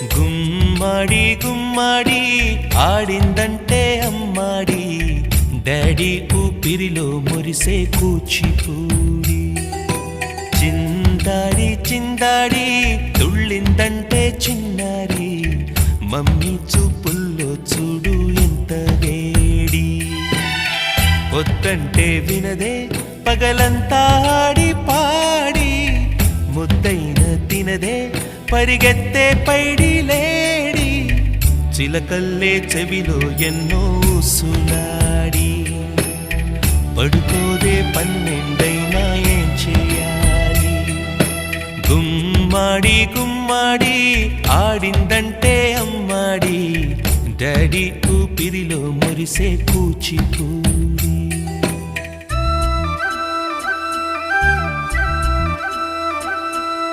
గుమ్మడి గుమ్మడి ఆడిందంటే అమ్మాడి, daddy ఊపిరిలో మురిసే కూచిపూడి. చిందాడి చిందాడి తుళ్ళిందంటే చిన్నారి, మమ్మీ చూపుల్లో చూడు ఎంత వేడి. వద్దంటే వినదే పగలంతా ఆడి పాడి, ముద్దైన తినదే పరిగెత్తే పైడి లేడి. చిలకల్లే చెవిలో ఎన్నో సులాడి, పడుకోదే పన్నెండైనా ఏం చేయాలి. గుమ్మాడి గుమ్మాడి ఆడిందంటే అమ్మాడి, డాడీ ఊపిరిలో మురిసే కూచిపూడి.